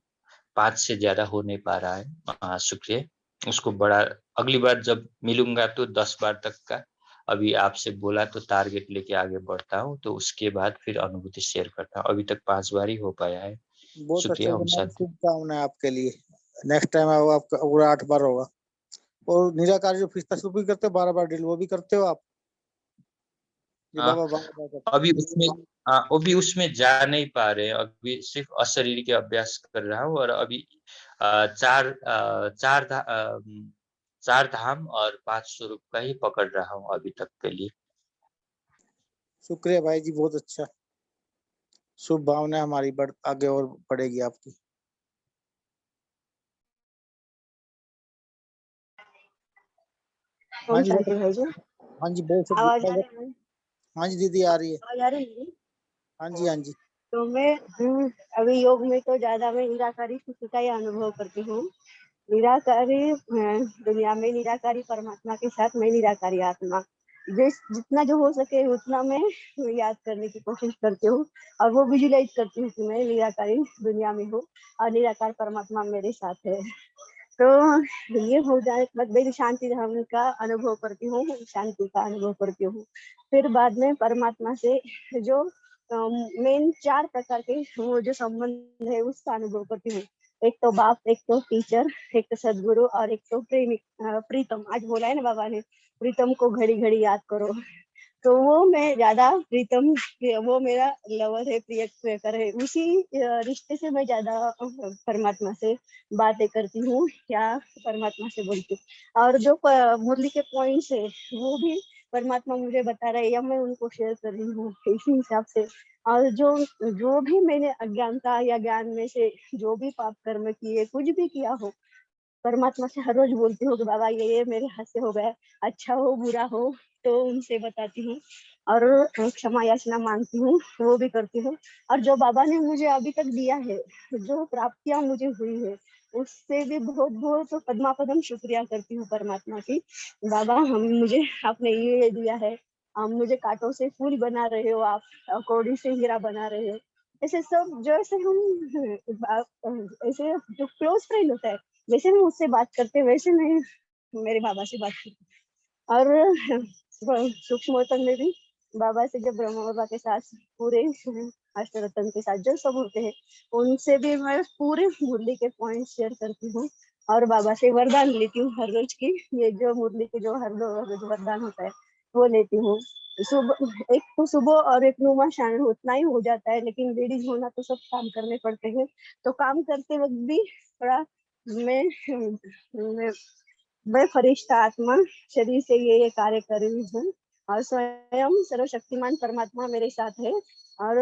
5 से ज्यादा हो नहीं पा रहा है। शुक्रिया। उसको बड़ा अगली बार जब मिलूंगा तो 10 बार तक का अभी आपसे बोला तो टारगेट लेके आगे बढ़ता हूँ, तो उसके बाद फिर अनुभूति शेयर करता हूँ। अभी तक 5 बार ही हो पाया है। बहुत अच्छा, शुक्रिया। ओम हमारी शांति। शुभकामनाएं आपके लिए। नेक्स्ट टाइम आपका पूरा 8 बार होगा। और निराकारी जो फिस्ता सूप भी करते हो 12 बार ड्रिल, वो भी करते हो आप? ये हाँ, बाबा 12 बार करते अभी उसमें अभी उसमें जा नहीं पा रहे हैं। अभी सिर्फ अशरीरी के अभ्यास कर रहा हूँ। और अभी चार धाम और 5 स्वरूप का ही पकड़ रहा हूँ अभी तक के लिए। शुक्रिया भाई जी, बहुत अच्छा। शुभ भावना हमारी आगे और बढ़ेगी आपकी। हाँ जी शांति भाई जी, हाँ जी, बोल आवाज आ सकते। रही है? हाँ जी दीदी, आ रही है। आवाज आ रही है मेरी? हाँ जी हाँ जी। तो मैं अभी योग में तो ज्यादा मैं निराकारी स्थिति का ही अनुभव करती हूँ। निराकारी दुनिया में निराकारी परमात्मा के साथ मैं निराकारी आत्मा, जितना जो हो सके उतना मैं याद करने की कोशिश करती हूँ। और वो विजुलाइज करती हूँ कि मैं निराकारी दुनिया में हूँ और निराकार परमात्मा मेरे साथ है। तो ये हो जाए के बाद मेरी शांति धाम का अनुभव करती हूँ, शांति का अनुभव करती हूँ। फिर बाद में परमात्मा से जो मेन 4 प्रकार के वो जो संबंध है उसका अनुभव करती हूँ। एक तो बाप, एक तो टीचर, एक तो सदगुरु और एक तो प्रेमिक प्रीतम। आज बोला है ना बाबा ने, प्रीतम को घड़ी घड़ी याद करो। तो वो मैं ज्यादा प्रीतम, वो मेरा लवर है, प्रियकर है, उसी रिश्ते से मैं ज्यादा परमात्मा से बातें करती हूँ या परमात्मा से बोलती हूँ। और जो मुरली के पॉइंट्स है वो भी परमात्मा मुझे बता रहे हैं या मैं उनको शेयर कर रही हूँ इसी हिसाब से। और जो भी मैंने अज्ञानता या ज्ञान में से जो भी पाप कर्म किए, कुछ भी किया हो, परमात्मा से हर रोज बोलती हूँ कि बाबा ये मेरे हाथ से हो गया, अच्छा हो बुरा हो, तो उनसे बताती हूँ। और क्षमा याचना मांगती हूँ, वो भी करती हूँ। और जो बाबा ने मुझे अभी तक दिया है, जो प्राप्तियां मुझे हुई है, उससे भी बहुत बहुत पद्मापदम शुक्रिया करती हूँ परमात्मा की। बाबा मुझे आपने ये दिया है, मुझे कांटों से फूल बना रहे हो आप, कौड़ी से हीरा बना रहे हो। ऐसे सब जैसे हम ऐसे जो क्लोज फ्रेंड होता है, वैसे हम उससे बात करते, वैसे मैं मेरे बाबा से बात करती। और सूक्ष्म में भी बाबा से, जब ब्रह्मा बाबा के साथ पूरे अष्टरत्न के साथ जो सब होते हैं, उनसे भी मैं पूरे मुरली के पॉइंट शेयर करती हूँ। और बाबा से वरदान लेती हूँ हर रोज की, ये जो मुरली के जो हर रोज वरदान होता है वो लेती हूँ। सुबह एक तो सुबह और एक नुमा शान उतना ही हो जाता है, लेकिन लेडीज होना तो सब काम करने पड़ते हैं। तो काम करते वक्त भी थोड़ा मैं मैं फरिश्ता आत्मा शरीर से ये कार्य कर रही हूँ। और स्वयं सर्वशक्तिमान परमात्मा मेरे साथ है। और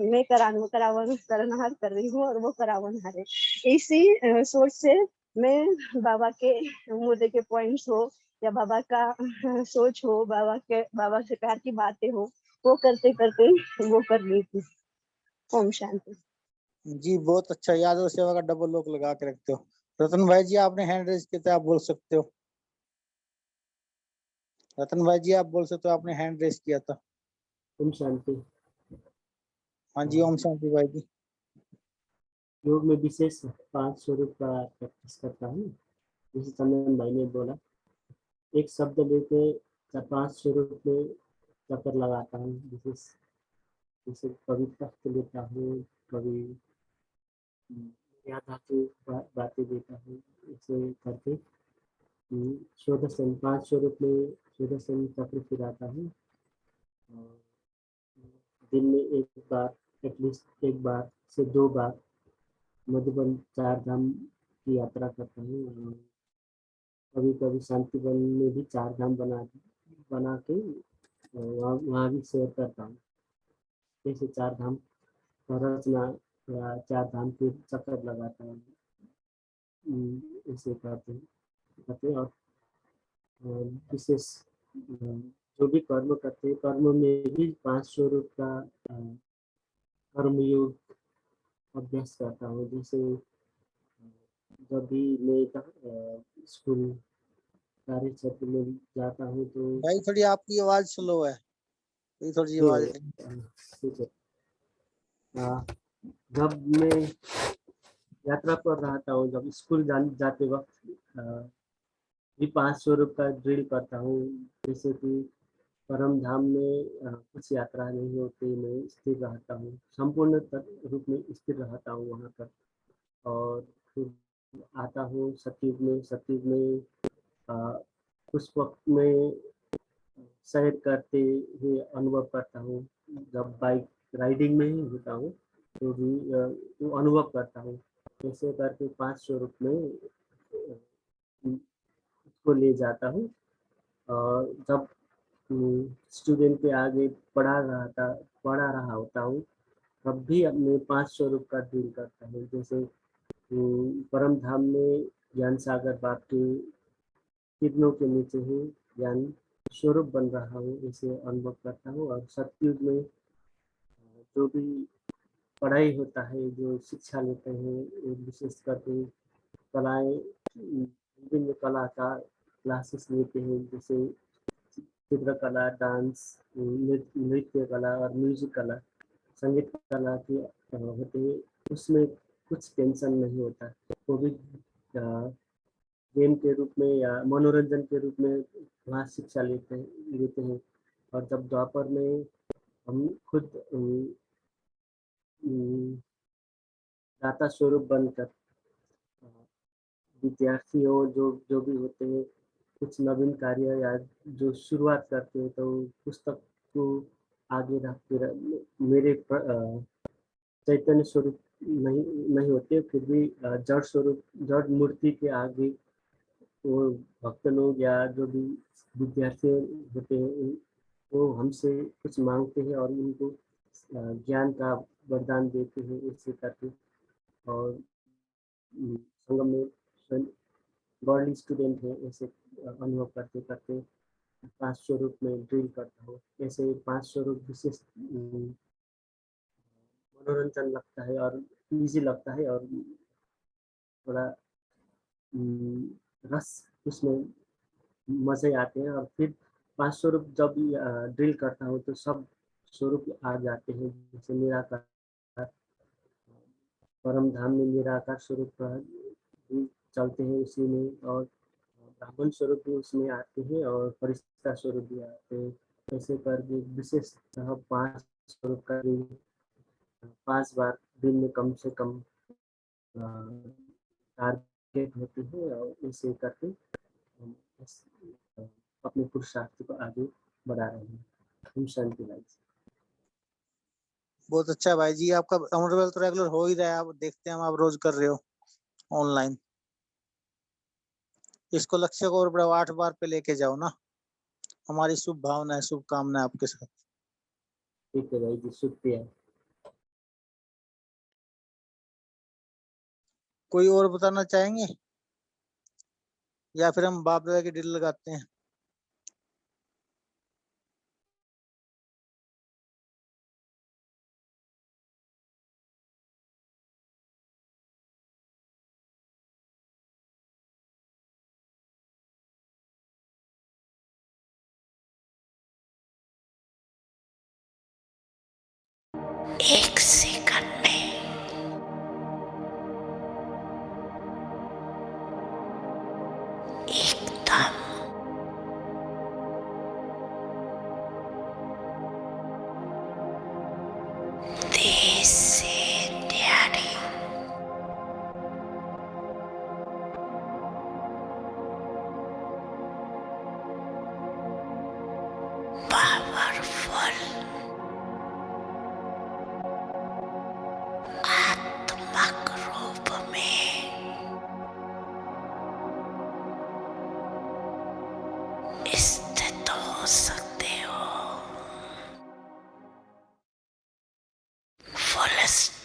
मैं करनहार कर रही हूँ और वो करावनहार है। इसी सोच से मैं बाबा के मुद्दे के पॉइंट्स हो या बाबा का सोच हो, बाबा से प्यार की बातें हो, वो करते करते वो कर रही थी। ओम शांति। जी बहुत अच्छा, याद और सेवा का डबल लॉक लगा के रखते हो। रतन भाई जी, आपने हैंड रेज किया था, आप बोल सकते हो। रतन भाई जी, आप बोल सकते हो, आपने हैंड रेज किया था। ओम शांति। हाँ जी, ओम शांति भाई जी। योग में विशेष 5 स्वरूप का प्रैक्टिस करता हूँ। जैसे चंदन भाई ने बोला, एक शब्द लेके 5 स्वरूप में चक्कर लगाता हूँ। जैसे कभी तख्त लेता हूँ, कभी याद आती बातें देता हूँ। ऐसे करके 5 स्वरूप में 14 चक्र फिराता हूँ। दिन में एक बार, एटलीस्ट एक बार से 2 बार मधुबन 4 धाम की यात्रा करता हूँ। कभी कभी शांति वन में भी 4 धाम बना के वहाँ भी शेयर करता हूँ। जैसे 4 धाम रचना या 4 धाम के चक्कर लगाता हूँ, इसे कहते हैं। और विशेष जो भी कर्म करते हैं, कर्म में भी 5 स्वरूप का कर्मयोग अभ्यास करता हूँ। जैसे जब भी मैं स्कूल कार्य क्षेत्र में जाता हूँ तो भाई थोड़ी आपकी आवाज स्लो है, थोड़ी आवाज। ठीक है। जब मैं यात्रा पर रहता हूँ, जब स्कूल जाते वक्त भी 5 स्वरूप का ड्रिल करता हूँ। जैसे कि परम धाम में कुछ यात्रा नहीं होती, मैं स्थिर रहता हूँ, संपूर्ण रूप में स्थिर रहता हूँ वहाँ पर। और फिर आता हूँ सतयुग में उस वक्त में सैर करते हुए अनुभव करता हूँ। जब बाइक राइडिंग में ही होता हूँ तो भी वो अनुभव करता हूँ। ऐसे करके 5 स्वरूप में उसको ले जाता हूँ। और जब स्टूडेंट के आगे पढ़ा रहा होता हूँ, तब भी अपने 5 स्वरूप का ड्रिल करता हूँ। जैसे परम धाम में ज्ञान सागर बाप के किरणों के नीचे ही ज्ञान स्वरूप बन रहा हूँ, इसे अनुभव करता हूँ। और सतयुग में जो भी पढ़ाई होता है, जो शिक्षा लेते हैं, विशेष करके कलाएं, विभिन्न कला का क्लासेस लेते हैं। जैसे चित्रकला, डांस, नृत्य कला और म्यूजिक कला, संगीत कला के होते हैं। उसमें कुछ टेंशन नहीं होता, वो भी गेम के रूप में या मनोरंजन के रूप में वहाँ शिक्षा लेते हैं। और जब द्वापर में हम खुद दाता स्वरूप बनकर विद्यार्थियों जो भी होते हैं, कुछ नवीन कार्य या जो शुरुआत करते हैं, तो पुस्तक को आगे रखते मेरे चैतन्य स्वरूप नहीं होते, फिर भी जड़ स्वरूप, जड़ मूर्ति के आगे वो भक्त लोग या जो भी विद्यार्थी होते हैं, वो हमसे कुछ मांगते हैं और उनको ज्ञान का वरदान देते हैं, इससे करके। और संगम में गॉडली स्टूडेंट है, ऐसे अनुभव करते करते 5 स्वरूप में ड्रिल करता हूँ। ऐसे 5 स्वरूप विशेष मनोरंजन लगता है और इजी लगता है, और थोड़ा रस उसमें मजे आते हैं। और फिर 5 स्वरूप जब ड्रिल करता हूँ तो सब स्वरूप आ जाते हैं। जैसे निराकार, परम धाम में निराकार स्वरूप भी चलते हैं उसी में, और ब्राह्मण स्वरूप भी उसमें आते हैं, और फरिश्ता स्वरूप भी आते हैं। ऐसे करके विशेषतः 5 स्वरूप का 5 बार दिन में कम से कम टारगेट होती है, और इसे करके हम अपने पुरुषार्थ को आगे बढ़ा रहे हैं। हम शांति भाई। बहुत अच्छा भाई जी, आपका अमृतवेल तो रेगुलर हो ही रहा है, आप देखते हैं हम आप रोज कर रहे हो ऑनलाइन। इसको लक्ष्य को और बड़ा 8 बार पे लेके जाओ ना। हमारी शुभ भावना है, शुभकामना है आपके साथ। ठीक है भाई जी, शुक्रिया। कोई और बताना चाहेंगे या फिर हम बाप दादा की ड्रिल लगाते हैं? एक सेकंड में एकदम देश से न्यारी पावरफुल आत्मक रूप में हो सकते हो। Full stop.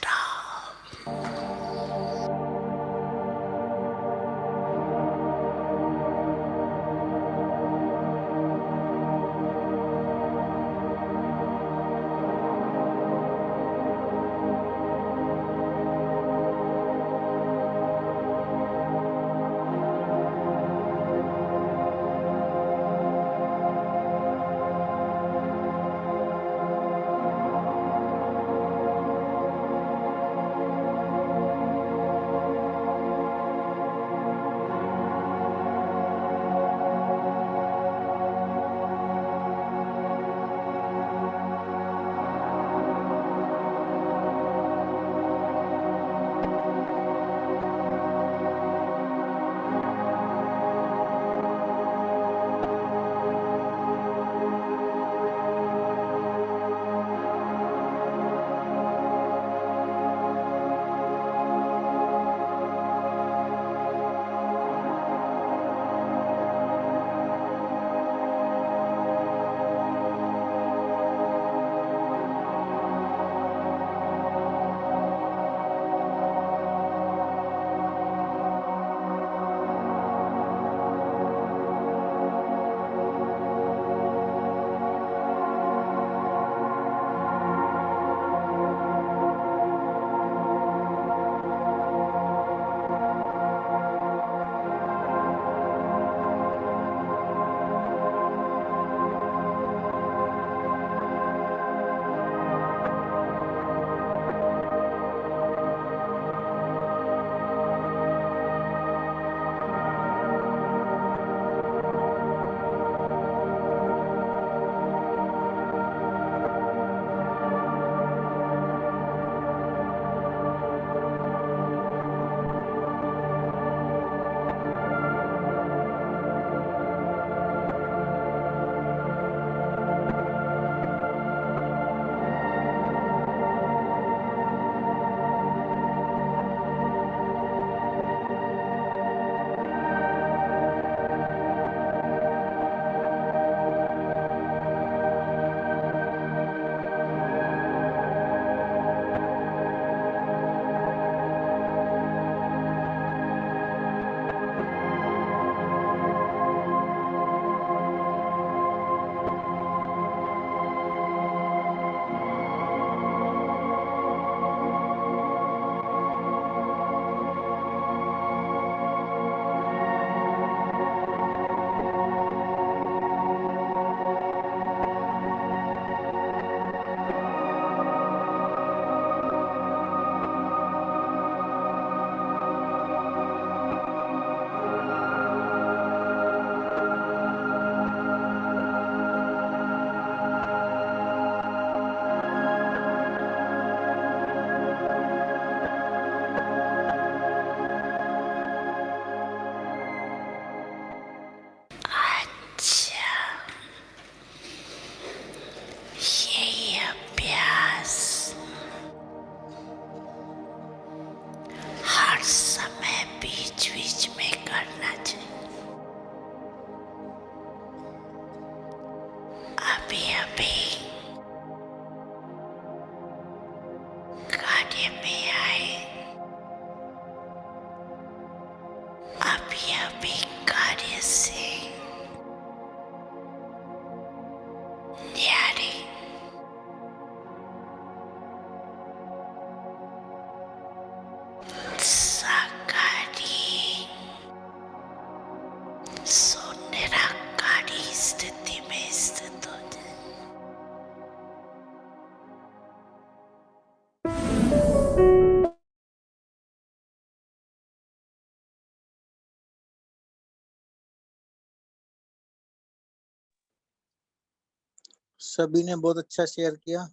सभी ने बहुत अच्छा शेयर किया।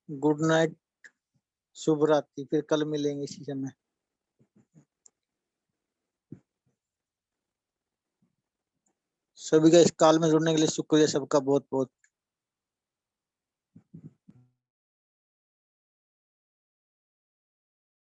गुड नाइट, शुभ रात्रि। फिर कल मिलेंगे इसी समय। सभी का इस कॉल में जुड़ने के लिए शुक्रिया सबका बहुत बहुत।